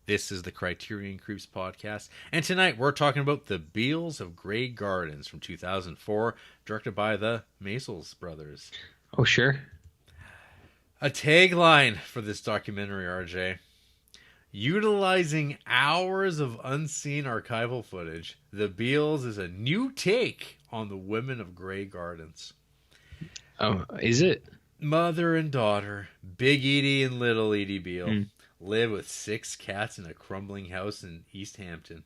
This is the Criterion Creeps podcast, and tonight we're talking about the Beals of Grey Gardens from 2004, directed by the Maysles brothers. Oh, sure. A tagline for this documentary, RJ. Utilizing hours of unseen archival footage, the Beals is a new take on the women of Grey Gardens. Oh, is it? Mother and daughter, Big Edie and Little Edie Beale, live with 6 cats in a crumbling house in East Hampton.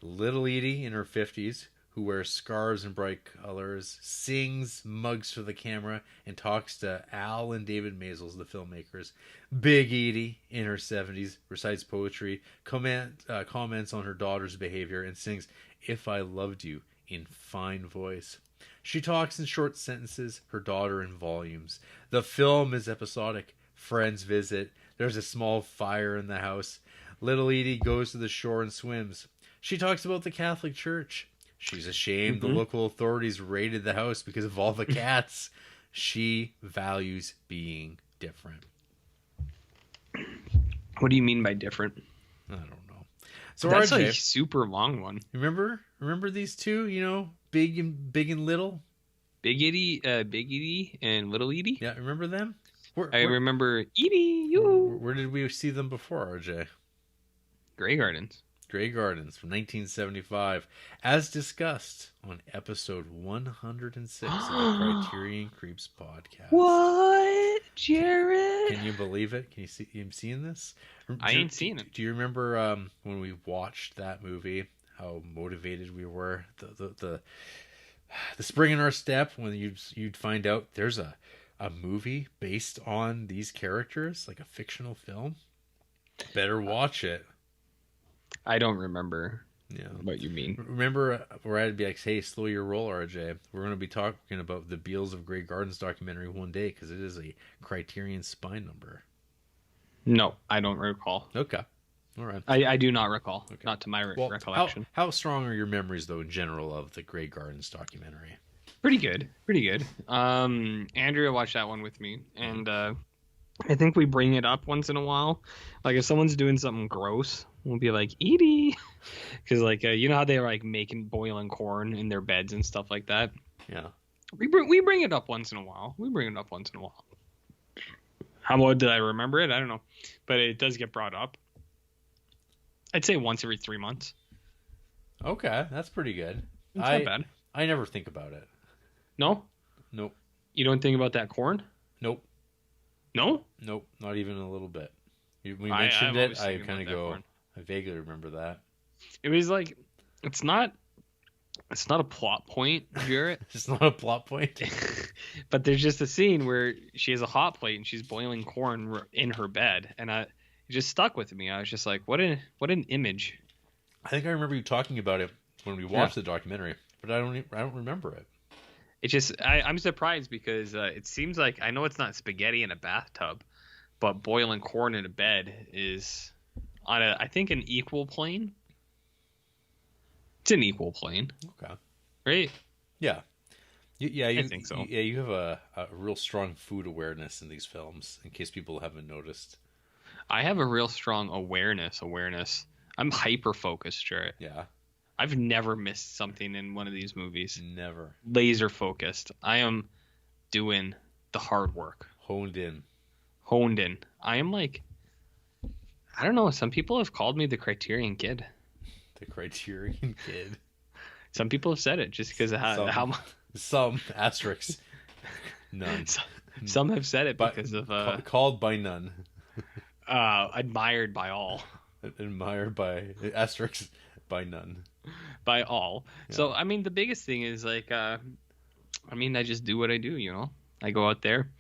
Little Edie, in her 50s, who wears scarves and bright colors, sings, mugs for the camera, and talks to Al and David Maysles, the filmmakers. Big Edie, in her 70s, recites poetry, comments on her daughter's behavior, and sings "If I Loved You" in fine voice. She talks in short sentences, her daughter in volumes. The film is episodic. Friends visit. There's a small fire in the house. Little Edie goes to the shore and swims. She talks about the Catholic Church. She's ashamed the local authorities raided the house because of all the cats. She values being different. What do you mean by different? I don't know. So that's RJ, a super long one. Remember these two? You know, big and little. Big Edie, and Little Edie. Yeah, remember them? I remember Edie. You. Where did we see them before, RJ? Grey Gardens. Grey Gardens from 1975, as discussed on episode 106 of the Criterion Creeps podcast. What, Jarrett? Can you believe it? Can you see? You seen this? I ain't seen it. Do you remember when we watched that movie? How motivated we were. The spring in our step when you'd find out there's a movie based on these characters, like a fictional film. Better watch it. I don't remember. Yeah, what you mean. Remember where I'd be like, "Hey, slow your roll, RJ. We're going to be talking about the Beals of Grey Gardens documentary one day because it is a Criterion spine number." No, I don't recall. Okay, all right. I do not recall. Okay. Not to my well, recollection. How strong are your memories, though, in general, of the Grey Gardens documentary? Pretty good. Andrea watched that one with me, and I think we bring it up once in a while. Like if someone's doing something gross, we'll be like, Edie, because like you know how they're like making boiling corn in their beds and stuff like that. Yeah, we bring it up once in a while. How much did I remember it? I don't know, but it does get brought up. I'd say once every 3 months. Okay, that's pretty good. It's not bad. I never think about it. No? Nope. You don't think about that corn? Nope. No? Nope, not even a little bit. We mentioned it, I kind of go, corn. I vaguely remember that. It was like, it's not a plot point, Jarrett. It's not a plot point. But there's just a scene where she has a hot plate and she's boiling corn in her bed, and it just stuck with me. I was just like, what an image. I think I remember you talking about it when we watched the documentary, but I don't remember it. It's just I'm surprised because it seems like, I know it's not spaghetti in a bathtub, but boiling corn in a bed is on I think an equal plane. It's an equal plane. Okay. Right? Yeah. I think so. You have a real strong food awareness in these films, in case people haven't noticed. I have a real strong awareness. I'm hyper-focused, Jarrett. Yeah. I've never missed something in one of these movies. Never. Laser focused. I am doing the hard work. Honed in. I am like, I don't know. Some people have called me the Criterion Kid. The Criterion Kid. Some people have said it just because of how some asterisks. None. Some have said it because of called by none. Admired by all. Admired by asterisks by none. By all. Yeah. So I mean, the biggest thing is like, I just do what I do. You know, I go out there,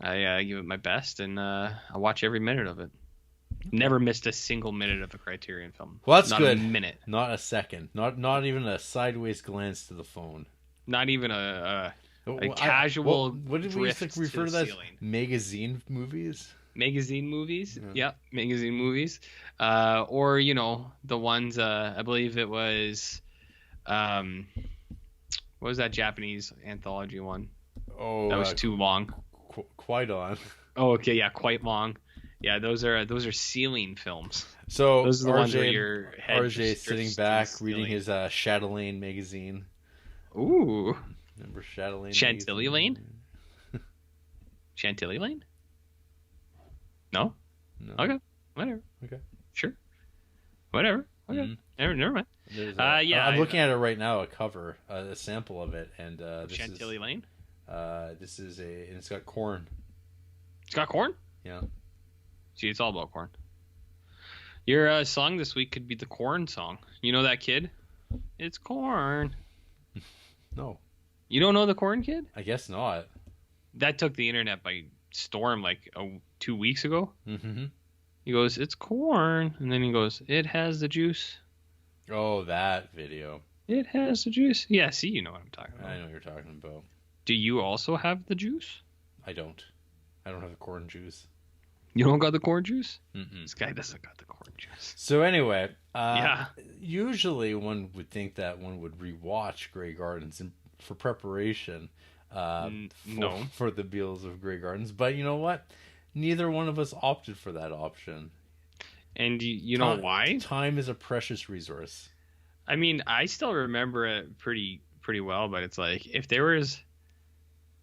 I give it my best, and I watch every minute of it. Never missed a single minute of a Criterion film. Well, that's not good. Not a minute. Not a second. Not even a sideways glance to the phone. Not even a casual. What did we refer to that as? Magazine movies. Magazine movies. Yeah, magazine movies. Or you know the ones. I believe it was. What was that Japanese anthology one? Oh, that was too long. Quite on. Oh, okay, yeah, quite long. Yeah, those are ceiling films. So Those are the ones where RJ, your head RJ just sitting drifts back to the reading ceiling. his Chatelaine magazine. Ooh, Remember Chatelaine Chantilly Lane? magazine? Chantilly Lane? No. No. Okay. Whatever. Okay. Sure. Whatever. Okay. Mhm. Never mind. There's Yeah. I'm looking at it right now, a cover, a sample of it, and this Chantilly Lane. this is and it's got corn. It's got corn. Yeah. See, it's all about corn. Your song this week could be the corn song. You know that kid? It's corn. No, You don't know the corn kid? I guess not. That took the internet by storm like 2 weeks ago. Mm-hmm. He goes, it's corn. And then he goes, it has the juice. Oh, that video. It has the juice. Yeah, see, you know what I'm talking about. I know what you're talking about. Do you also have the juice? I don't. I don't have the corn juice. You don't got the corn juice? Mm-mm. This guy doesn't got the corn juice. So anyway, Yeah. Usually one would think that one would rewatch Grey Gardens for preparation No. for the Beals of Grey Gardens, but you know what? Neither one of us opted for that option. And you know why? Time is a precious resource. I mean, I still remember it pretty well, but it's like if there was,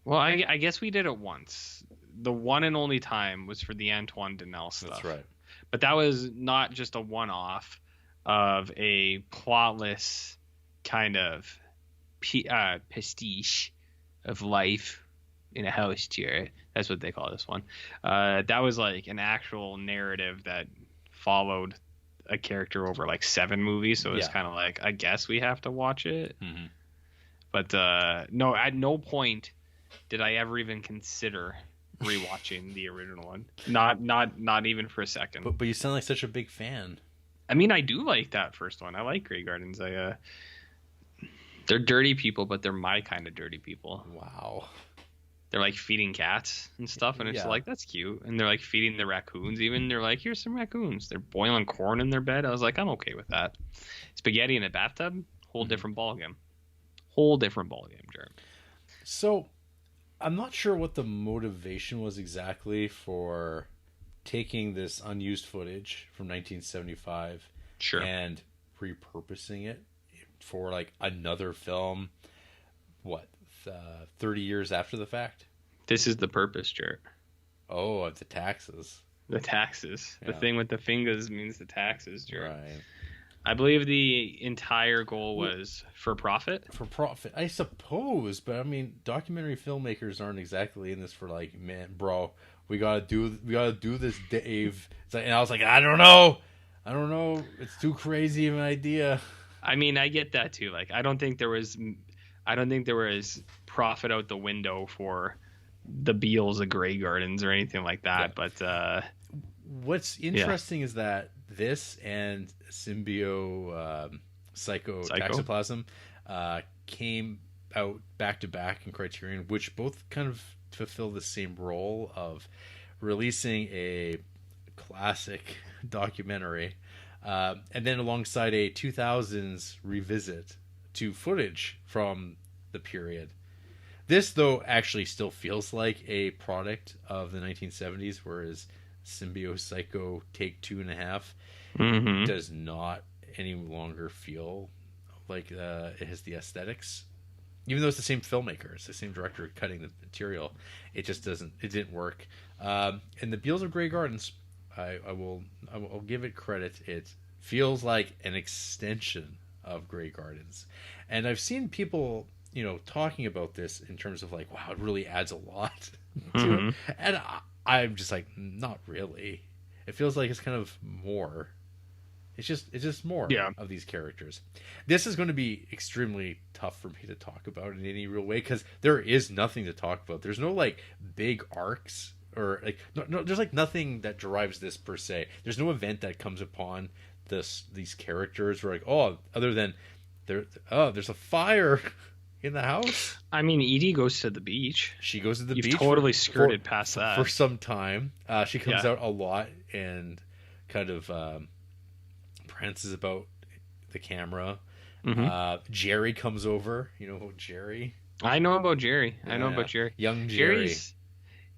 well, I guess we did it once. The one and only time was for the Antoine Denel stuff. That's right. But that was not just a one-off of a plotless kind of pastiche of life in a house, Jarrett. That's what they call this one. That was like an actual narrative that followed a character over like 7 movies, so it's kind of like, I guess we have to watch it. Mm-hmm. But no, at no point did I ever even consider rewatching the original one. Not even for a second. But you sound like such a big fan. I mean, I do like that first one. I like Grey Gardens. They're dirty people, but they're my kind of dirty people. Wow. They're like feeding cats and stuff, and it's like, that's cute. And they're like feeding the raccoons even. They're like, here's some raccoons. They're boiling corn in their bed. I was like, I'm okay with that. Spaghetti in a bathtub, whole different ballgame. Whole different ballgame, Jared. So, I'm not sure what the motivation was exactly for taking this unused footage from 1975 and repurposing it for like another film. What? 30 years after the fact? This is the purpose, Jared. Oh, of the taxes. The taxes. Yeah. The thing with the fingers means the taxes, Jared. Right. I believe the entire goal was for profit. For profit, I suppose. But I mean, documentary filmmakers aren't exactly in this for like, man, bro, we gotta do this, Dave. It's like, and I was like, I don't know. It's too crazy of an idea. I mean, I get that too. Like, I don't think there was profit out the window for the Beals of Grey Gardens or anything like that. Yeah. But what's interesting is that this and Symbio Psycho Taxoplasm came out back to back in Criterion, which both kind of fulfill the same role of releasing a classic documentary and then alongside a 2000s revisit to footage from the period. This, though, actually still feels like a product of the 1970s, whereas Symbio Psycho Take 2.5 does not any longer feel like it has the aesthetics. Even though it's the same filmmaker, it's the same director cutting the material, it just didn't work. And the Beals of Grey Gardens, I'll give it credit. It feels like an extension of Grey Gardens. And I've seen people, talking about this in terms of like, wow, it really adds a lot to it. And I'm just like, not really. It feels like it's kind of more. It's just more of these characters. This is going to be extremely tough for me to talk about in any real way because there is nothing to talk about. There's no like big arcs or like no. There's like nothing that drives this per se. There's no event that comes upon these characters where like, oh, other than there's a fire in the house. I mean, Edie goes to the beach. She goes to the beach. You've totally skirted past that for some time. She comes out a lot and kind of prances about the camera. Jerry comes over. You know Jerry? I know about Jerry. I know about Jerry. Young Jerry.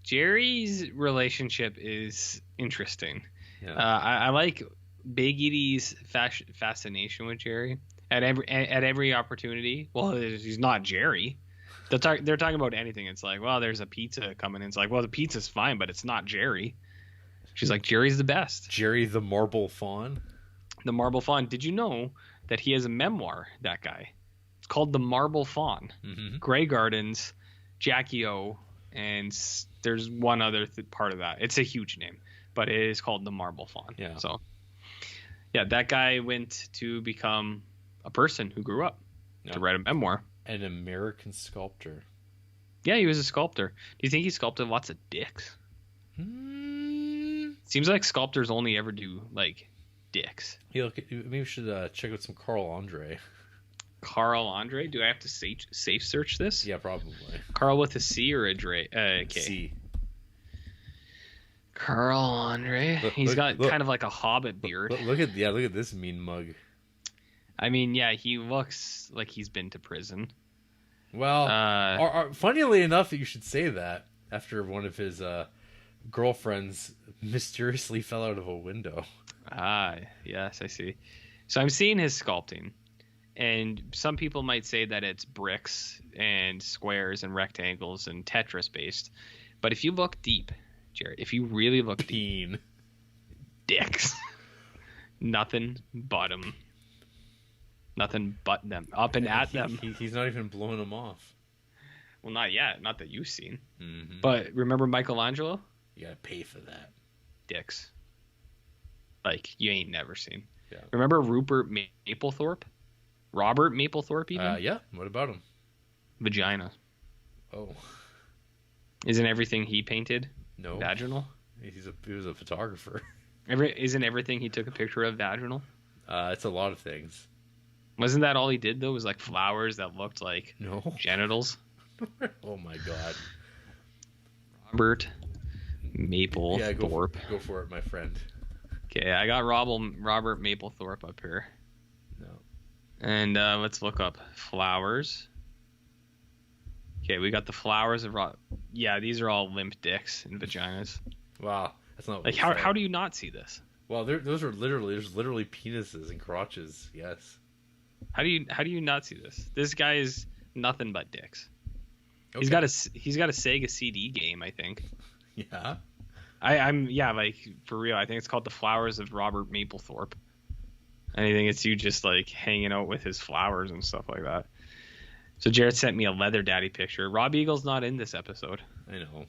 Jerry's relationship is interesting. Yeah. I like Big Edie's fascination with Jerry at every opportunity. Well, he's not Jerry. They're talking about anything. It's like, well, there's a pizza coming in. It's like, well, the pizza's fine, but it's not Jerry. She's like, Jerry's the best. Jerry the Marble Fawn. The Marble Fawn. Did you know that he has a memoir, that guy? It's called The Marble Fawn. Mm-hmm. Grey Gardens, Jackie O, and there's one other part of that. It's a huge name, but it is called The Marble Fawn. Yeah. So, yeah, that guy went to become a person who grew up to write a memoir. An American sculptor. Yeah, he was a sculptor. Do you think he sculpted lots of dicks? Seems like sculptors only ever do, like, dicks. Yeah, maybe we should check out some Carl Andre. Carl Andre? Do I have to safe search this? Yeah, probably. Carl with a C or a Dre? K. C. Carl Andre. He's got kind of like a hobbit beard. Look at this mean mug. I mean, yeah, he looks like he's been to prison. Well, funnily enough, that you should say that after one of his girlfriends mysteriously fell out of a window. Ah, yes, I see. So I'm seeing his sculpting, and some people might say that it's bricks and squares and rectangles and Tetris based. But if you look deep, Jared, if you really look deep, dicks. Nothing but them. Nothing but them. Up and at them. He's not even blowing them off. Well, not yet. Not that you've seen. Mm-hmm. But remember Michelangelo? You gotta pay for that. Dicks. Like, you ain't never seen. Yeah. Remember Rupert Mapplethorpe? Robert Mapplethorpe, even? Yeah. What about him? Vagina. Oh. Isn't everything he painted vaginal? He was a photographer. Isn't everything he took a picture of vaginal? It's a lot of things. Wasn't that all he did, though? Was like flowers that looked like genitals? Oh, my God. Robert Mapplethorpe. Yeah, go for it, my friend. Okay, I got Robert Mapplethorpe up here. No. And let's look up flowers. Okay, we got the flowers of yeah, these are all limp dicks and vaginas. Wow, that's not like how do you not see this? Well, there's literally penises and crotches. Yes. How do you not see this? This guy is nothing but dicks. Okay. He's got a Sega CD game, I think. Yeah. I'm like, for real. I think it's called The Flowers of Robert Mapplethorpe. And I think it's you just like hanging out with his flowers and stuff like that. So Jarrett sent me a leather daddy picture. Rob Eagle's not in this episode. I know.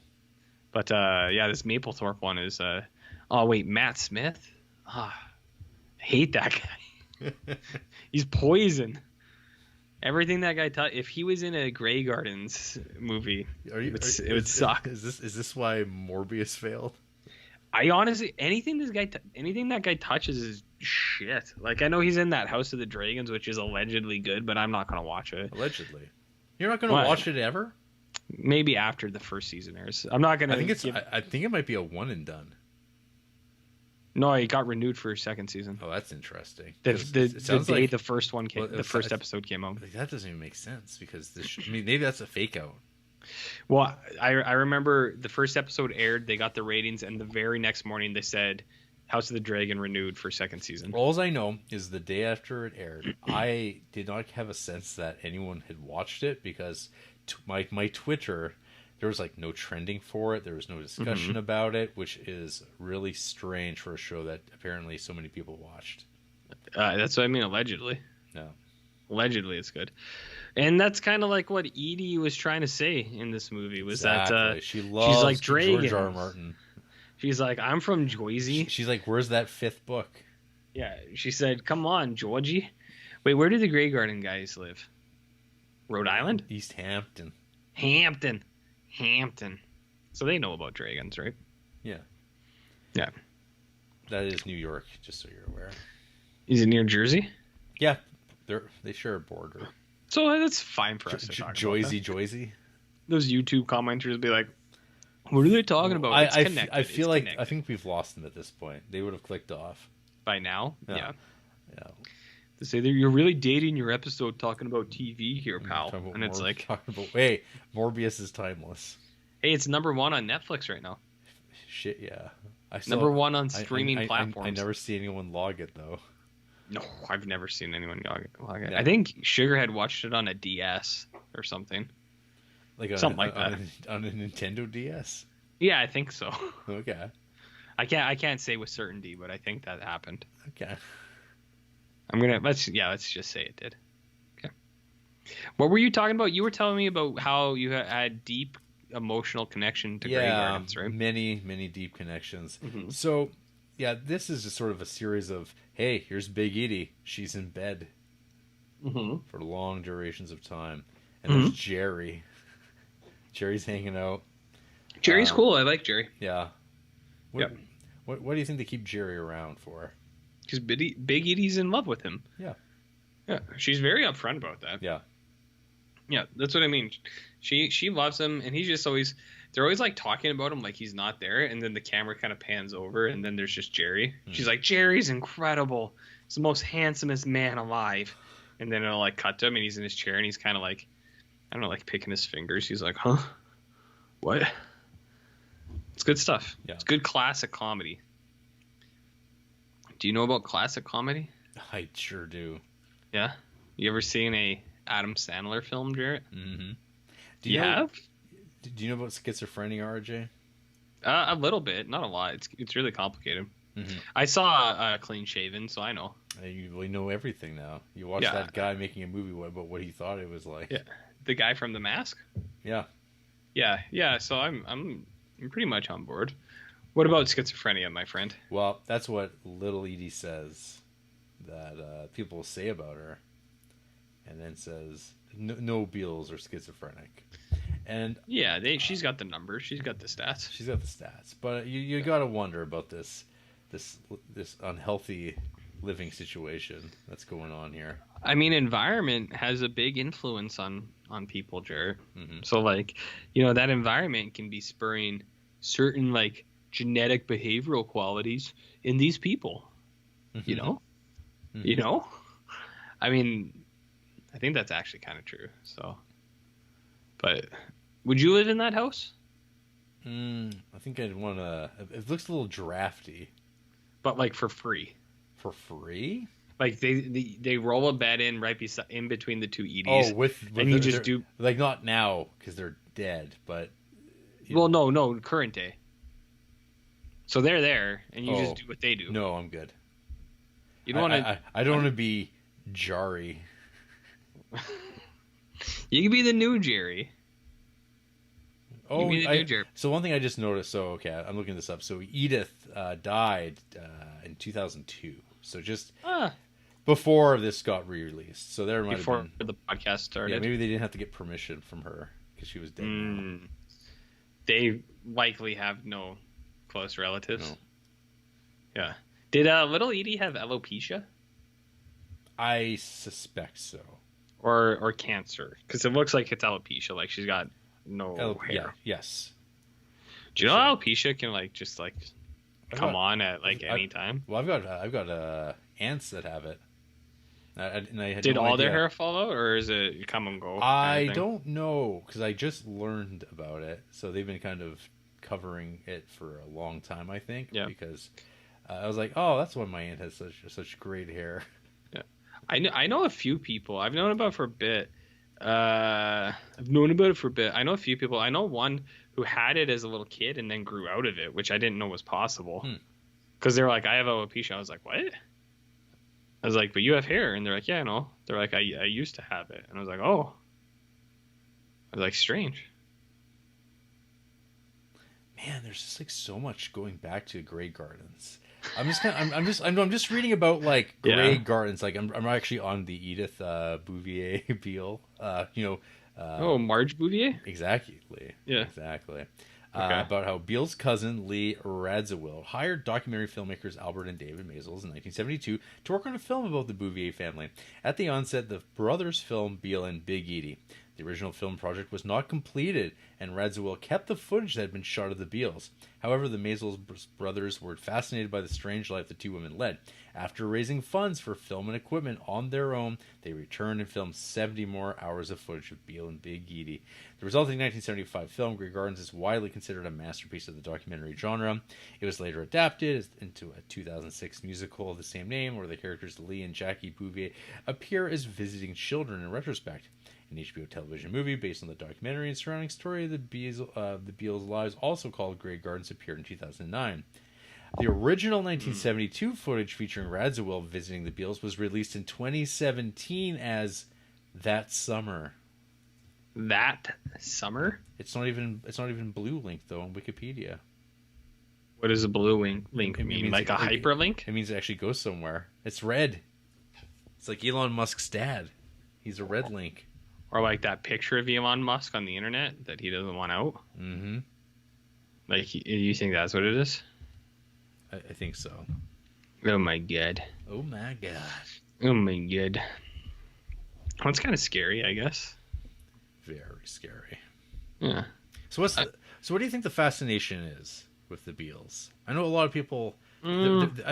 But yeah, this Mapplethorpe one is oh wait, Matt Smith? I hate that guy. He's poison. Everything that guy if he was in a Grey Gardens movie, it would suck. Is this why Morbius failed? I honestly, anything that guy touches is shit. Like, I know he's in that House of the Dragons, which is allegedly good, but I'm not gonna watch it. Allegedly, you're not gonna watch it ever? Maybe after the first season airs. I'm not gonna. I think it might be a one and done. No, it got renewed for a second season. Oh, that's interesting. The day the first one came, the first episode came out. That doesn't even make sense because maybe that's a fake out. Well, I remember the first episode aired, they got the ratings, and the very next morning they said House of the Dragon renewed for second season. All I know is the day after it aired, I did not have a sense that anyone had watched it because my Twitter, there was like no trending for it. There was no discussion about it, which is really strange for a show that apparently so many people watched. That's what I mean, allegedly. No. Allegedly it's good. And that's kind of like what Edie was trying to say in this movie, was that she's like George R. R. Martin. She's like, I'm from Jersey. She's like, where's that fifth book? Yeah, she said, come on, Georgie. Wait, where do the Grey Garden guys live? Rhode Island? East Hampton. Hampton. So they know about dragons, right? Yeah. Yeah. That is New York, just so you're aware. Is it near Jersey? Yeah. They share a border. So that's fine for us to talk about. Joyzy. Those YouTube commenters will be like, what are they talking about? I feel like I think we've lost them at this point. They would have clicked off. By now? Yeah. They say that you're really dating your episode talking about TV here, pal. And it's like, hey, Morbius is timeless. Hey, it's #1 on Netflix right now. Shit, yeah. Number one on I, streaming I platforms. never see anyone log it though. No, I've never seen anyone log it. Yeah. I think Sugarhead watched it on a DS or something. Like Something like that. On a Nintendo DS. Yeah, I think so. Okay. I can't say with certainty, but I think that happened. Okay. Let's just say it did. Okay. What were you talking about? You were telling me about how you had deep emotional connection to Grey Gardens, right? Many deep connections. Mm-hmm. So, yeah, this is just sort of a series of, hey, here's Big Edie. She's in bed for long durations of time. And there's Jerry. Jerry's hanging out. Jerry's cool. I like Jerry. Yeah. What do you think they keep Jerry around for? Because Big Edie's in love with him. Yeah. Yeah. She's very upfront about that. Yeah. Yeah, that's what I mean. She loves him, and he's just always... They're always, like, talking about him like he's not there, and then the camera kind of pans over, and then there's just Jerry. She's like, Jerry's incredible. He's the most handsomest man alive. And then it'll, like, cut to him, and he's in his chair, and he's kind of, like... I don't know, like, picking his fingers. He's like, huh? What? It's good stuff. Yeah. It's good classic comedy. Do you know about classic comedy? I sure do. Yeah? You ever seen a Adam Sandler film, Jarrett? Mm-hmm. Do you have? Do you know about schizophrenia, RJ? A little bit, not a lot. It's really complicated. Mm-hmm. I saw Clean Shaven, so I know. You really know everything now. You watched that guy making a movie about what he thought it was like. Yeah, the guy from The Mask. Yeah. Yeah. So I'm pretty much on board. What about schizophrenia, my friend? Well, that's what Little Edie says that people say about her, and then says no Beals are schizophrenic. And yeah, she's got the numbers, she's got the stats. She's got the stats, but you got to wonder about this unhealthy living situation that's going on here. I mean, environment has a big influence on people, Jarrett. Mm-hmm. So, like, that environment can be spurring certain, like, genetic behavioral qualities in these people. Mm-hmm. I mean, I think that's actually kind of true. So, but would you live in that house? I think I'd want to. It looks a little drafty, but like for free. For free? Like they roll a bed in right in between the two Edies. Oh, and you just do like not now because they're dead, but no, current day. So they're there, and you just do what they do. No, I'm good. You don't want to. I don't want to be Jari. You can be the new Jerry. Oh, so one thing I just noticed. So okay, I'm looking this up. So Edith died in 2002. So just before this got re-released. So there might have been the podcast started. Yeah, maybe they didn't have to get permission from her because she was dead. They likely have no close relatives. No. Yeah. Did Little Edie have alopecia? I suspect so. Or cancer, because it looks like it's alopecia. Like she's got no hair. Yeah, yes. Do you know alopecia can just come on at any time? Well, I've got aunts that have it. And I had Did all their hair fall out, or is it come and go? I don't know, because I just learned about it. So they've been kind of covering it for a long time, I think. Yeah. Because I was like, oh, that's why my aunt has such great hair. Yeah. I know a few people. I've known about it for a bit. I know a few people. I know one who had it as a little kid and then grew out of it, which I didn't know was possible. Because they're like, I have alopecia. I was like, what? I was like, but you have hair. And they're like, yeah, I know. They're like, I used to have it. And I was like, oh. I was like, strange. Man, there's just so much going back to Grey Gardens. I'm just reading about Grey Gardens. Like I'm actually on the Edith Bouvier Beale. Marge Bouvier. Exactly. Yeah. Exactly. Okay. About how Beals' cousin Lee Radziwill hired documentary filmmakers Albert and David Maysles in 1972 to work on a film about the Bouvier family. At the onset, the brothers filmed Beale and Big Edie. The original film project was not completed, and Radziwill kept the footage that had been shot of the Beals. However, the Maysles brothers were fascinated by the strange life the two women led. After raising funds for film and equipment on their own, they returned and filmed 70 more hours of footage of Beale and Big Edie. The resulting 1975 film, Grey Gardens, is widely considered a masterpiece of the documentary genre. It was later adapted into a 2006 musical of the same name, where the characters Lee and Jackie Bouvier appear as visiting children in retrospect. An HBO television movie based on the documentary and surrounding story of the Beals' lives, also called Grey Gardens, appeared in 2009. The original 1972 footage featuring Radziwill visiting the Beals was released in 2017 as That Summer. That Summer? It's not even blue link though on Wikipedia. What does a blue link mean? Like a hyperlink? It means it actually goes somewhere. It's red. It's like Elon Musk's dad. He's a red link. Or like that picture of Elon Musk on the internet that he doesn't want out. Mm-hmm. Like, you think that's what it is? I think so. Oh my god. Oh my gosh. Oh my god. Well, it's kind of scary, I guess. Very scary. Yeah. So what do you think the fascination is with the Beals? I know a lot of people. I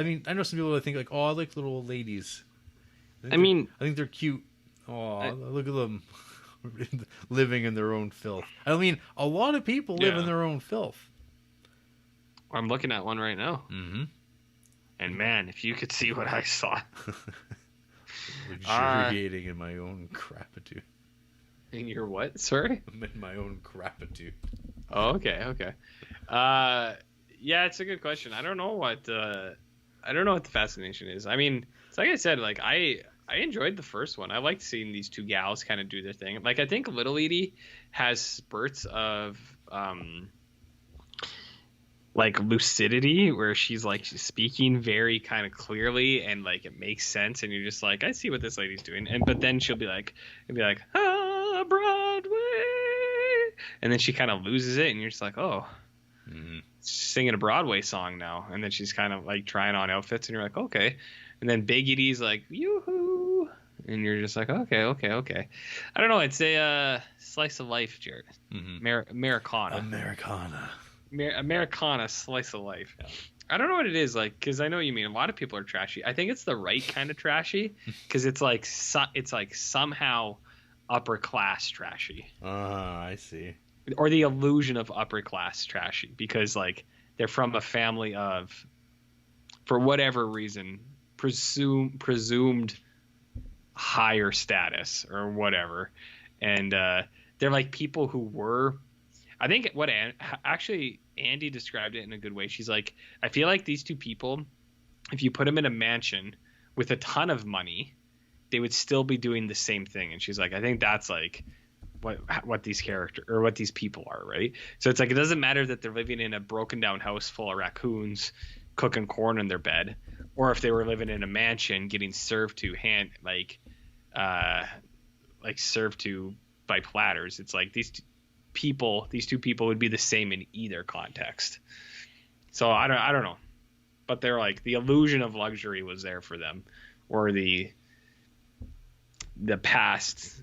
mean, I know some people that think like, oh, I like little old ladies. I think they're cute. Oh, look at them living in their own filth. I mean, a lot of people live in their own filth. I'm looking at one right now. Mm-hmm. And man, if you could see what I saw. Luxuriating in my own crapitude. In your what? Sorry? I'm in my own crapitude. Oh, okay. Yeah, it's a good question. I don't know what the fascination is. I mean, it's like I said, like I enjoyed the first one. I liked seeing these two gals kind of do their thing. Like, I think Little Edie has spurts of like lucidity where she's speaking very kind of clearly and like it makes sense and you're just like, I see what this lady's doing. But then she'll be like Broadway, and then she kind of loses it and you're just like, oh, singing a Broadway song now. And then she's kind of like trying on outfits and you're like, okay. And then Big Edie's like, yoo-hoo, and you're just like, okay. I don't know. It's a slice of life, Jared. Americana slice of life. Yeah. I don't know what it is, like, because I know what you mean. A lot of people are trashy. I think it's the right kind of trashy, because it's like somehow upper class trashy. I see. Or the illusion of upper class trashy, because like they're from a family of, for whatever reason, presumed higher status or whatever, and they're like people who were. I think what actually Andy described it in a good way. She's like, I feel like these two people, if you put them in a mansion with a ton of money, they would still be doing the same thing. And she's like, I think that's like what these characters or what these people are, right? So it's like, it doesn't matter that they're living in a broken down house full of raccoons cooking corn in their bed, or if they were living in a mansion getting served to served to by platters. It's like these two people would be the same in either context. So I don't know, but they're like, the illusion of luxury was there for them, or the past,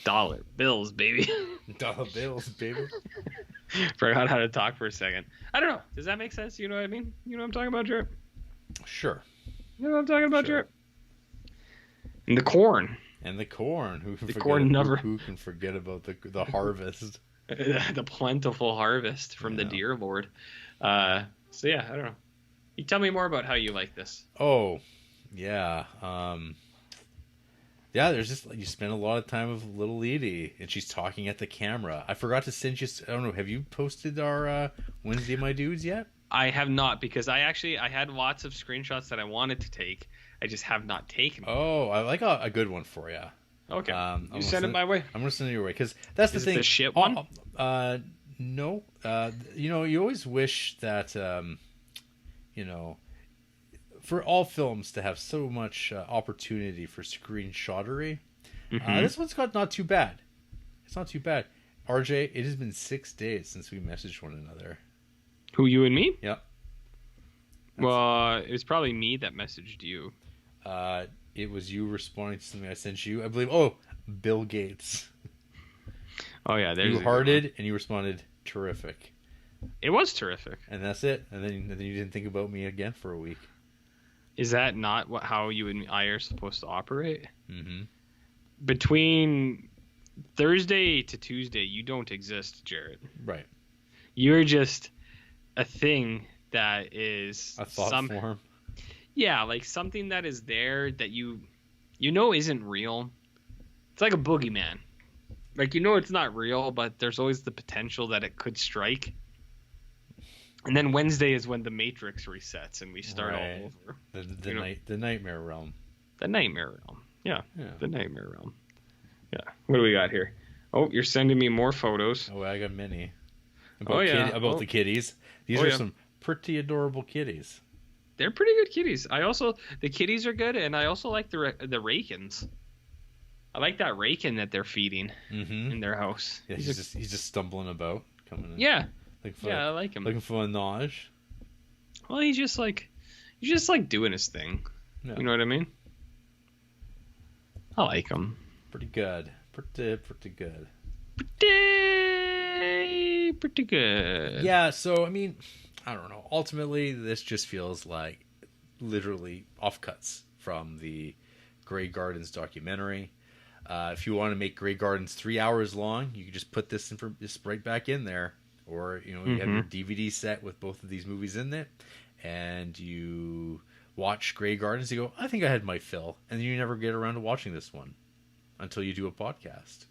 dollar bills, baby. Dollar bills, baby. Forgot how to talk for a second. I don't know. Does that make sense? You know what I mean? You know what I'm talking about, Jarrett? Sure. You know what I'm talking about, Jarrett? And the corn. Who can forget about the harvest? The plentiful harvest from the dear Lord. So yeah, I don't know. You tell me more about how you like this. Oh, yeah. There's just, you spend a lot of time with little Edie, and she's talking at the camera. I forgot to send you. I don't know. Have you posted our Wednesday My Dudes yet? I have not, because I had lots of screenshots that I wanted to take. I just have not taken them. Oh, I like a good one for you. Okay. You send it my way. I'm going to send it your way, because that's the thing. Is it the shit one? No. You always wish that, for all films to have so much opportunity for screenshottery. This one's got not too bad. It's not too bad. RJ, it has been 6 days since we messaged one another. Who, you and me? Yep. Well, it was probably me that messaged you. It was you responding to something I sent you. I believe. Oh, Bill Gates. Oh yeah, there's You hearted and you responded terrific. It was terrific. And that's it. And then you didn't think about me again for a week. Is that not how you and I are supposed to operate? Mm-hmm. Between Thursday to Tuesday, you don't exist, Jarrett. Right. You're just a thing that is A thought form. Yeah, like something that is there that you know isn't real. It's like a boogeyman. Like, you know it's not real, but there's always the potential that it could strike. And then Wednesday is when the Matrix resets and we start all over. The nightmare realm. The nightmare realm. Yeah, the nightmare realm. Yeah. What do we got here? Oh, you're sending me more photos. Oh, I got many. About the kitties. These are some pretty adorable kitties. They're pretty good kitties. The kitties are good, and I also like the rakins. I like that rakin that they're feeding in their house. Yeah, he's just stumbling about, coming in. Yeah. I like him. Looking for a nodge. Well, he's just like doing his thing. Yeah. You know what I mean? I like him. Pretty good. Pretty good. Pretty good. Yeah, so, I mean, I don't know. Ultimately, this just feels like literally offcuts from the Grey Gardens documentary. If you want to make Grey Gardens 3 hours long, you can just put this right back in there. Or, you have your DVD set with both of these movies in it, and you watch Grey Gardens, you go, I think I had my fill. And then you never get around to watching this one until you do a podcast.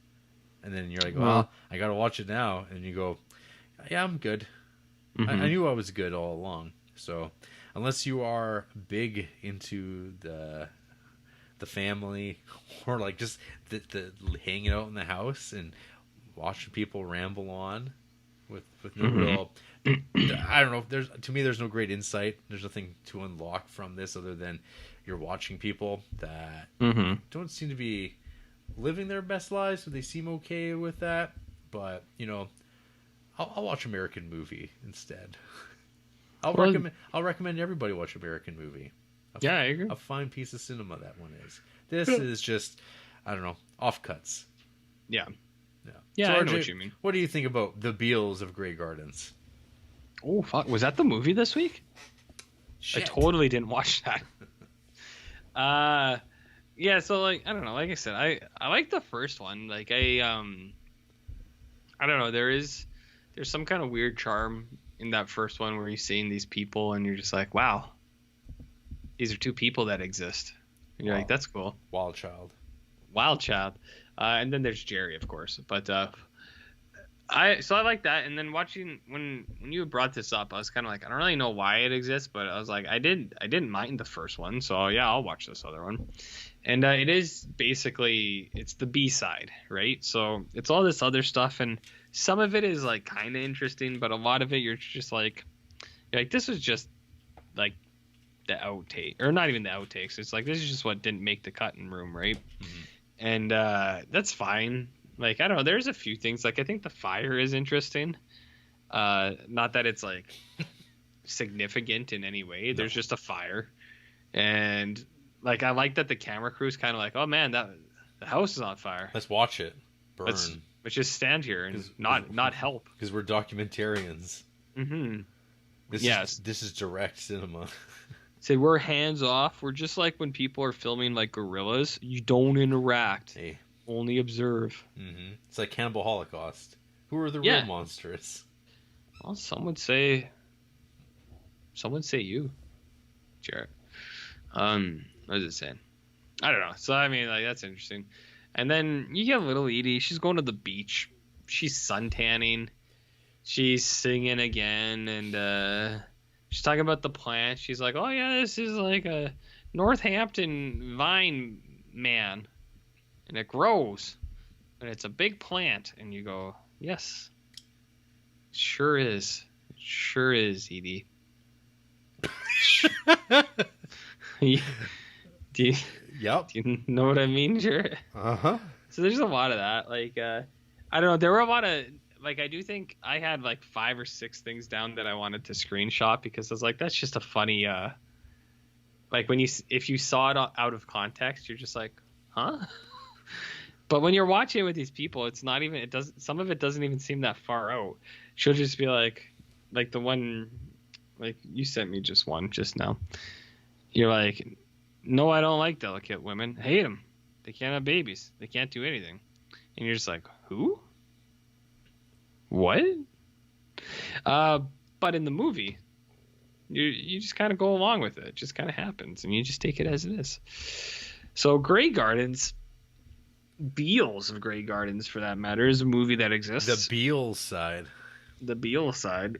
And then you're like, well, I got to watch it now. And you go, yeah, I'm good. I knew I was good all along. So unless you are big into the family, or like just the hanging out in the house and watching people ramble on with no real, I don't know. To me, there's no great insight. There's nothing to unlock from this other than you're watching people that don't seem to be living their best lives, so they seem okay with that. But I'll watch American movie instead. I'll recommend everybody watch American movie. I agree. A fine piece of cinema that one is. This is just, I don't know, offcuts. Yeah. Yeah, so RJ, I know what you mean. What do you think about the Beals of Grey Gardens? Oh, fuck. Was that the movie this week? Shit. I totally didn't watch that. Yeah, so, like, I don't know. Like I said, I like the first one. Like, I don't know. There's some kind of weird charm in that first one where you're seeing these people and you're just like, wow, these are two people that exist. And you're like, that's cool. Wild child. And then there's Jerry, of course. But I like that. And then watching when you brought this up, I was kind of like, I don't really know why it exists, but I was like, I didn't mind the first one, so yeah, I'll watch this other one. And it is basically, it's the B-side, right? So it's all this other stuff, and some of it is like kind of interesting, but a lot of it you're like this is just like the outtake, or not even the outtakes. It's like this is just what didn't make the cutting room, right? And that's fine. Like, I don't know, there's a few things, like I think the fire is interesting. Not that it's like significant in any way. There's just a fire, and like I like that the camera crew's kind of like, oh man, the house is on fire. Let's watch it burn. Let's just stand here and not help, because we're documentarians. This is direct cinema. Say we're hands off. We're just like when people are filming like gorillas. You don't interact. Hey. Only observe. It's like Cannibal Holocaust. Who are the real monsters? Well, some would say you, Jarrett. What is it saying? I don't know. So I mean, like, that's interesting. And then you get little Edie. She's going to the beach. She's suntanning. She's singing again, and she's talking about the plant. She's like, "Oh yeah, this is like a Northampton vine man, and it grows, and it's a big plant." And you go, "Yes, sure is. It sure is, Edie." Do you know what I mean, Jared? So there's a lot of that. Like, I don't know. There were a lot of, like, I do think I had like 5 or 6 things down that I wanted to screenshot, because I was like, that's just a funny, like Like if you saw it out of context, you're just like, huh? But when you're watching it with these people, it's not even. It doesn't. Some of it doesn't even seem that far out. She'll just be like the one, like you sent me just one just now. You're like, no, I don't like delicate women. Hate them. They can't have babies. They can't do anything. And you're just like, who? What? But in the movie, you just kind of go along with it. It just kind of happens, and you just take it as it is. So Grey Gardens, Beales of Grey Gardens, for that matter, is a movie that exists. The Beals side. The Beales side.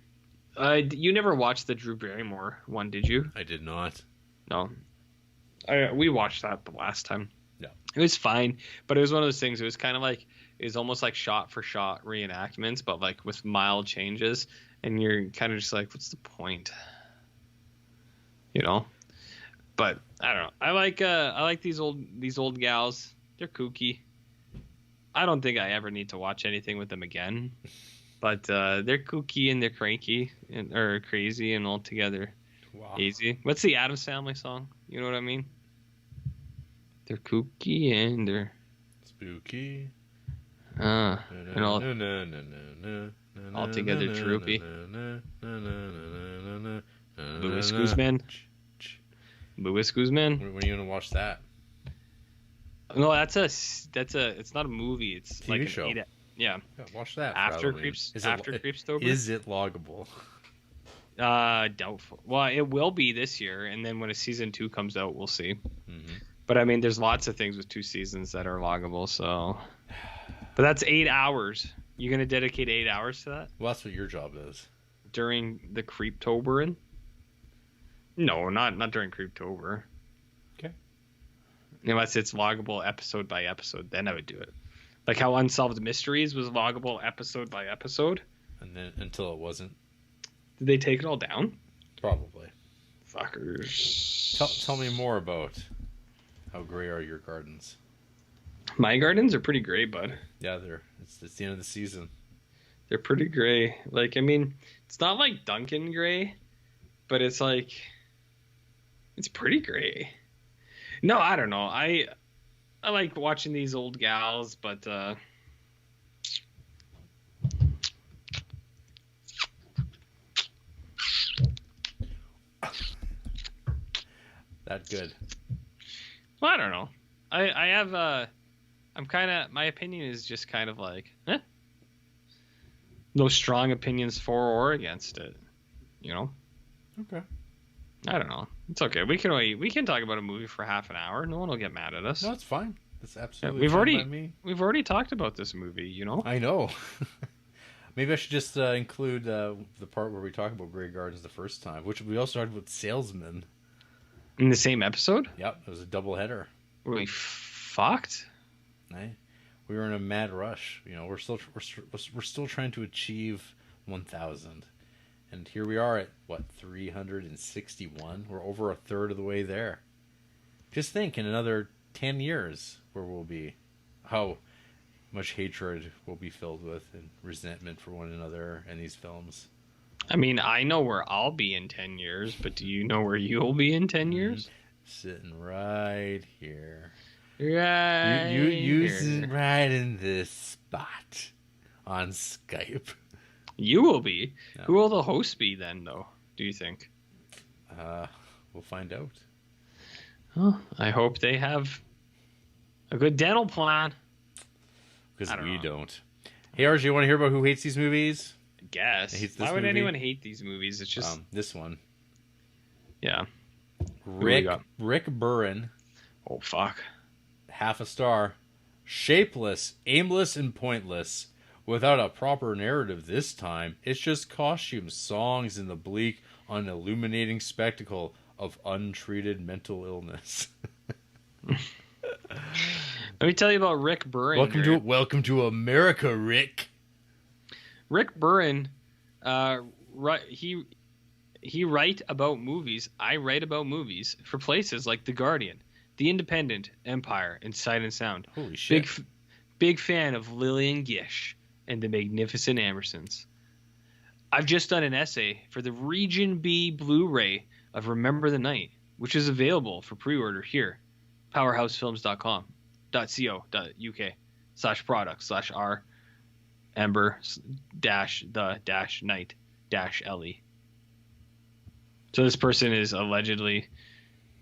You never watched the Drew Barrymore one, did you? I did not. No. We watched that the last time. Yeah. It was fine, but it was one of those things. It was kind of like, it was almost like shot for shot reenactments, but like with mild changes, and you're kind of just like, what's the point? You know? But I don't know. I like these old gals. They're kooky. I don't think I ever need to watch anything with them again. But they're kooky and they're cranky or crazy and all together. Wow. Easy. What's the Addams Family song? You know what I mean? They're kooky and they're spooky. And all together droopy. Louis Guzman. Louis Guzman. When are you gonna watch that? No, that's it's not a movie. It's TV like an show. Yeah. Watch that. After Creepstober. Is it loggable? Doubtful. Well, it will be this year, and then when a season 2 comes out, we'll see. Mm-hmm. But I mean, there's lots of things with 2 seasons that are loggable. So, but that's 8 hours. You gonna dedicate 8 hours to that? Well, that's what your job is. During the Creeptober? No, not during Creeptober. Okay. Unless it's loggable episode by episode, then I would do it. Like how Unsolved Mysteries was loggable episode by episode. And then until it wasn't. Did they take it all down? Probably. Fuckers. Tell me more about how gray are your gardens. My gardens are pretty gray, bud. Yeah, it's the end of the season. They're pretty gray. Like, I mean, it's not like Duncan gray, but it's like, it's pretty gray. No, I don't know. I like watching these old gals, but that good. Well, I don't know. I have I'm kind of, my opinion is just kind of like, no strong opinions for or against it, you know. Okay. I don't know. It's okay. We can talk about a movie for half an hour. No one will get mad at us. No, it's fine. That's absolutely we've fine already by me. we've already talked about this movie, you know. I know. Maybe I should just include the part where we talk about Grey Gardens the first time, which we also started with Salesman. In the same episode? Yep, it was a double header. Were we fucked? We were in a mad rush. You know, we're still trying to achieve 1,000, and here we are at what 361. We're over a third of the way there. Just think, in another 10 years, where we'll be, how much hatred we'll be filled with and resentment for one another and these films. I mean, I know where I'll be in 10 years, but do you know where you'll be in 10 years? Sitting right here. Right. You sitting right in this spot on Skype. You will be. No. Who will the host be then, though, do you think? We'll find out. Oh, I hope they have a good dental plan. Because we don't. Hey, RJ, you want to hear about who hates these movies? I guess. Why would anyone hate these movies? It's just... this one. Yeah. Rick Burren. Oh, fuck. Half a star. Shapeless, aimless, and pointless. Without a proper narrative this time, it's just costumes, songs, and the bleak, unilluminating spectacle of untreated mental illness. Let me tell you about Rick Burren. Welcome to America, Rick. Rick Burren, he write about movies. I write about movies for places like The Guardian, The Independent, Empire, and Sight and Sound. Holy shit. Big fan of Lillian Gish and the Magnificent Ambersons. I've just done an essay for the Region B Blu-ray of Remember the Night, which is available for pre-order here, powerhousefilms.com.co.uk/product/r ember -the -night -le. So this person is allegedly,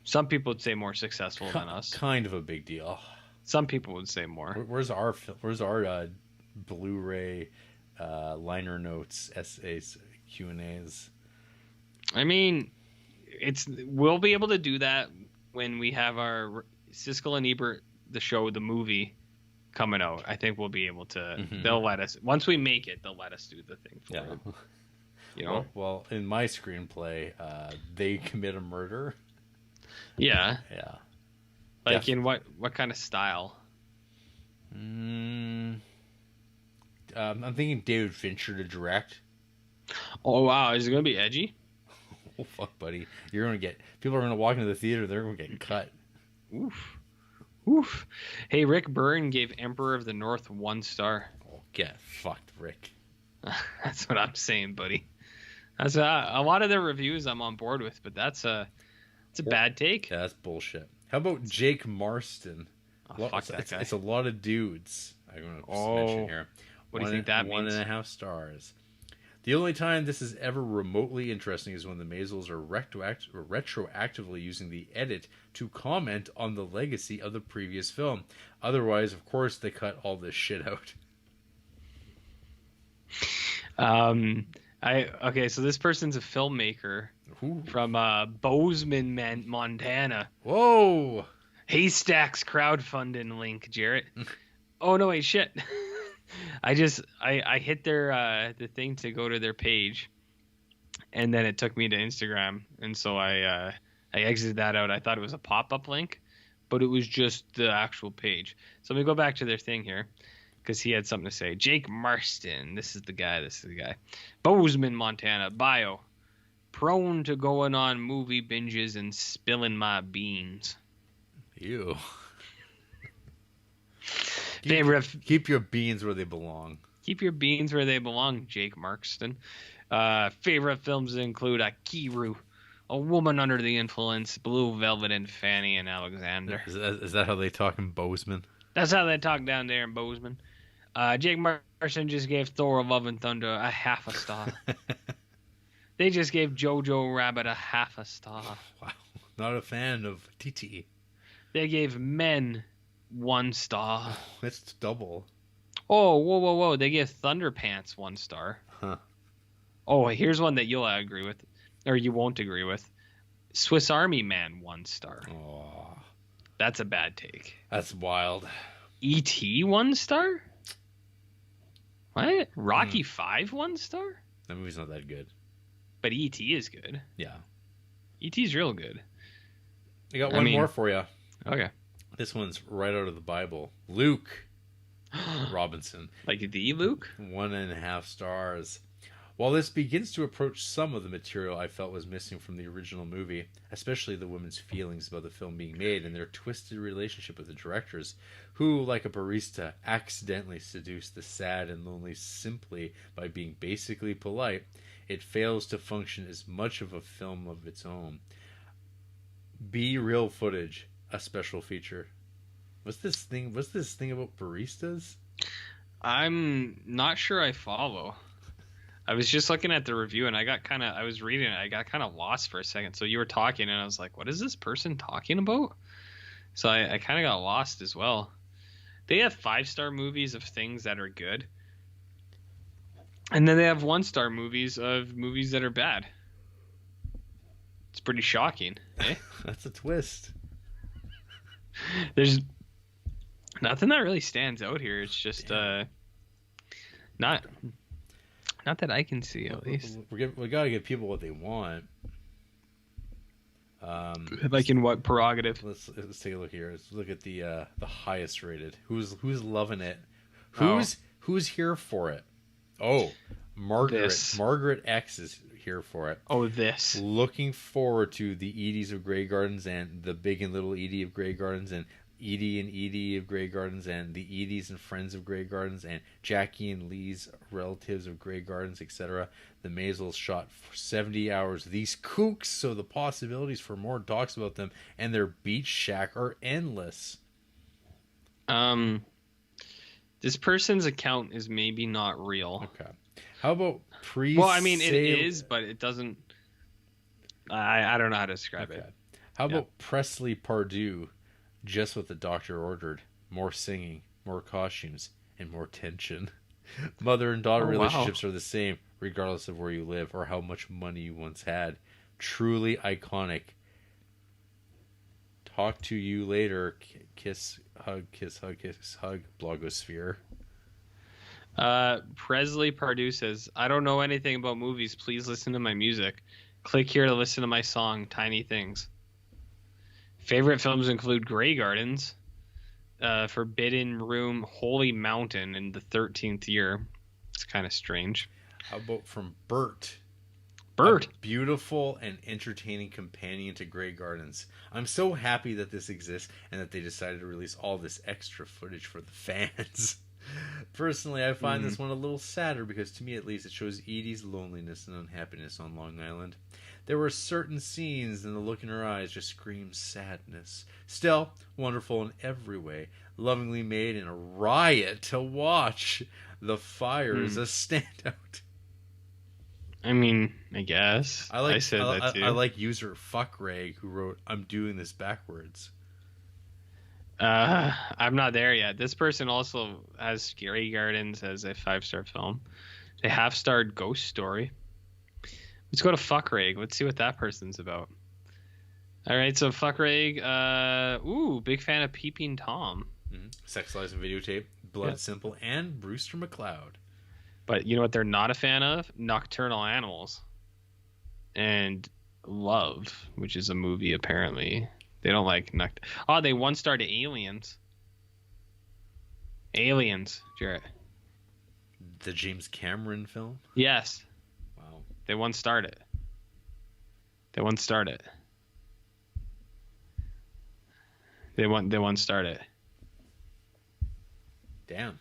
some people would say more successful than us. Kind of a big deal. Some people would say more. Where's our Blu-ray liner notes, essays, Q&As? I mean, we'll be able to do that when we have our Siskel and Ebert, the show, the movie coming out. I think we'll be able to. Mm-hmm. They'll let us, once we make it, they'll let us do the thing for it. You know? Well, in my screenplay, they commit a murder. Yeah. Yeah. Like in what kind of style? I'm thinking David Fincher to direct. Oh wow, is it gonna be edgy? Oh fuck, buddy! People are gonna walk into the theater. They're gonna get cut. Oof. Hey, Rick Byrne gave Emperor of the North 1 star. Oh, get fucked, Rick. That's what I'm saying, buddy. That's a lot of their reviews I'm on board with, but it's a bad take. Yeah, that's bullshit. How about Jake Marston? Oh, fuck that guy. It's a lot of dudes. I'm going to mention here. What do you think that means? 1.5 stars. The only time this is ever remotely interesting is when the Maysles are retroactively using the edit to comment on the legacy of the previous film. Otherwise, of course, they cut all this shit out. Okay, so this person's a filmmaker from Bozeman, Montana. Whoa! Haystacks crowdfunding link, Jarrett. Oh no, wait, shit. I hit their the thing to go to their page, and then it took me to Instagram, and so I exited that out. I thought it was a pop-up link, but it was just the actual page. So let me go back to their thing here, because he had something to say. Jake Marston, this is the guy. Bozeman, Montana. Bio: prone to going on movie binges and spilling my beans. Ew. Keep your beans where they belong. Keep your beans where they belong, Jake Markston. Favorite films include Akiru, A Woman Under the Influence, Blue Velvet, and Fanny and Alexander. Is that how they talk in Bozeman? That's how they talk down there in Bozeman. Jake Marston just gave Thor Love and Thunder a 0.5 star. They just gave Jojo Rabbit a 0.5 star. Wow. Not a fan of TT. They gave Men 1 star. Oh, that's double. Oh, whoa. They gave Thunderpants 1 star. Huh. Oh, here's one that you'll agree with. Or you won't agree with. Swiss Army Man 1 star. Oh. That's a bad take. That's wild. E.T. 1 star? What? Rocky 5 1 star? That movie's not that good. But E.T. is good. Yeah. E.T.'s real good. I got one more for you. Okay. This one's right out of the Bible. Luke Robinson. Like the Luke? 1.5 stars. While this begins to approach some of the material I felt was missing from the original movie, especially the women's feelings about the film being made and their twisted relationship with the directors, who, like a barista, accidentally seduced the sad and lonely simply by being basically polite, it fails to function as much of a film of its own. Be real footage, a special feature. What's this thing about baristas? I'm not sure I follow. I was just looking at the review and I was reading it. I got kind of lost for a second. So you were talking and I was like, what is this person talking about? So I kind of got lost as well. They have 5-star movies of things that are good. And then they have 1-star movies of movies that are bad. It's pretty shocking. Eh? That's a twist. There's nothing that really stands out here. It's just not that I can see, at least. We gotta give people what they want. Like in what prerogative? Let's take a look here. Let's look at the highest rated. Who's loving it? Who's here for it? Oh, Margaret X is here for it. Oh, this. Looking forward to the Edie's of Grey Gardens and the Big and Little Edie of Grey Gardens and Edie and Edie of Grey Gardens, and the Edies and Friends of Grey Gardens, and Jackie and Lee's relatives of Grey Gardens, etc. The Maysles shot for 70 hours. These kooks, so the possibilities for more docs about them and their beach shack are endless. This person's account is maybe not real. Okay. How about Well, I mean, it is, but it doesn't... I don't know how to describe it. How about Presley Pardue? Just what the doctor ordered. More singing, more costumes, and more tension. Mother and daughter relationships are the same, regardless of where you live or how much money you once had. Truly iconic. Talk to you later. Kiss, hug, blogosphere. Presley Pardue says, I don't know anything about movies. Please listen to my music. Click here to listen to my song, Tiny Things. Favorite films include Grey Gardens, Forbidden Room, Holy Mountain in the 13th Year. It's kind of strange. How about from Bert? Bert. A beautiful and entertaining companion to Grey Gardens. I'm so happy that this exists and that they decided to release all this extra footage for the fans. Personally, I find this one a little sadder because, to me at least, it shows Edie's loneliness and unhappiness on Long Island. There were certain scenes and the look in her eyes just screams sadness. Still, wonderful in every way, lovingly made and a riot to watch. The fire is a standout. I mean, I guess. I said that too. I like user Fuckrag who wrote, I'm doing this backwards. I'm not there yet. This person also has Grey Gardens as a 5-star film. They half-starred Ghost Story. Let's go to Fuckrag. Let's see what that person's about. All right, so Fuckrag, big fan of Peeping Tom. Mm-hmm. Sex, Lies, and Videotape, Blood Simple, and Brewster McCloud. But you know what they're not a fan of? Nocturnal Animals. And Love, which is a movie, apparently. They don't like they 1-starred Aliens. Aliens, Jarrett. The James Cameron film? Yes. Wow. They 1-starred it. They 1-starred it. They 1-starred it. Damn.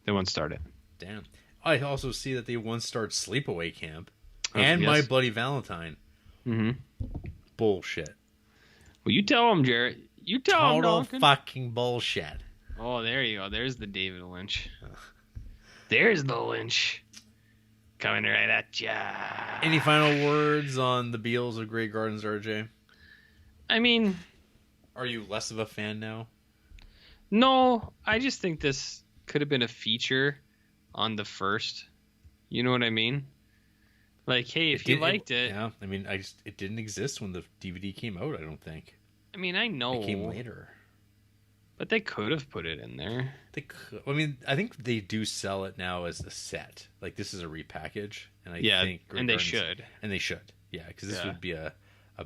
They 1-starred it. Damn. I also see that they 1-starred Sleepaway Camp and My Bloody Valentine. Mm-hmm. Bullshit. Well, you tell him, Jarrett. You tell him, Total fucking bullshit. Oh, there you go. There's the David Lynch. There's the Lynch. Coming right at ya. Any final words on the Beals of Grey Gardens, RJ? I mean... Are you less of a fan now? No, I just think this could have been a feature on the first. You know what I mean? Like, hey, if you liked it... Yeah, I mean, it didn't exist when the DVD came out, I don't think. I mean, I know. It came later. But they could have put it in there. They could. I mean, I think they do sell it now as a set. Like, this is a repackage. And I think and they should. And they should. Yeah, because this would be a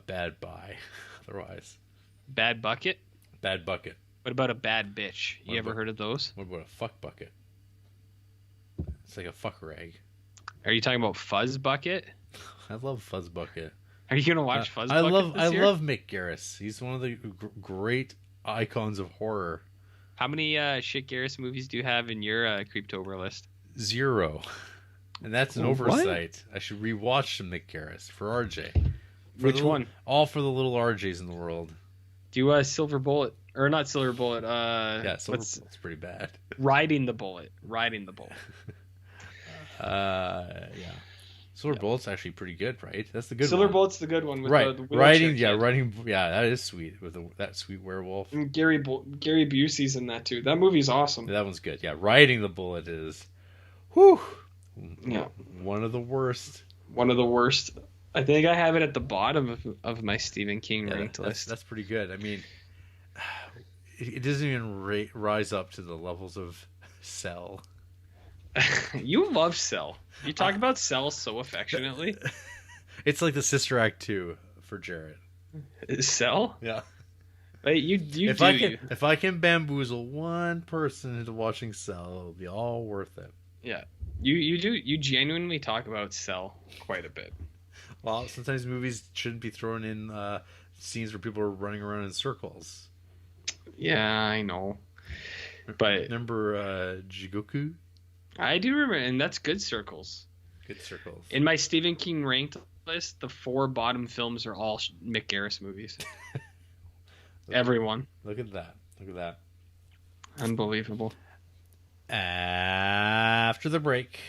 bad buy otherwise. Bad bucket? Bad bucket. What about a bad bitch? You ever heard of those? What about a fuck bucket? It's like a fuck rag. Are you talking about Fuzz Bucket? I love Fuzz Bucket. Are you gonna watch Fuzz Bucket I this year? love Mick Garris. He's one of the great icons of horror. How many shit Garris movies do you have in your Creeptober list? 0. And that's an oversight. I should rewatch some Mick Garris for RJ. Which one? All for the little RJs in the world. Do Silver Bullet or not Silver Bullet? Yeah, Silver Bullet's pretty bad. Riding the Bullet. Yeah. Silver Bullet's actually pretty good, right? That's the good Silver one. Bullet's the good one. With right. The Riding, yeah, that is sweet with that sweet werewolf. And Gary Busey's in that too. That movie's awesome. That one's good. Yeah, Riding the Bullet is, whew, yeah, one of the worst. I think I have it at the bottom of my Stephen King ranked list. That's pretty good. I mean, it doesn't even rise up to the levels of Cell. You love Cell. You talk about Cell so affectionately. It's like the Sister Act 2 for Jarrett. Cell? Yeah. Wait, if I can bamboozle one person into watching Cell, it'll be all worth it. Yeah. You genuinely talk about Cell quite a bit. Well, sometimes movies shouldn't be throwing in scenes where people are running around in circles. Yeah, I know. But Remember Jigoku? I do remember, and that's good circles. Good circles. In my Stephen King ranked list, the 4 bottom films are all Mick Garris movies. Everyone. Look at that. Look at that. Unbelievable. After the break,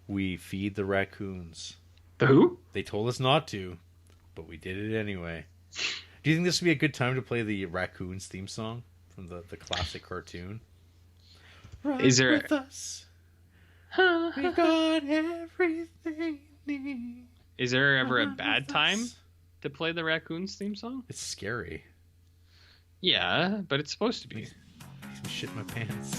we feed the raccoons. The who? They told us not to, but we did it anyway. Do you think this would be a good time to play the Raccoons theme song from the classic cartoon? Is there with us? We've got everything we need. Is there ever a bad time to play the Raccoons theme song? It's scary. Yeah, but it's supposed to be. Makes me shit my pants.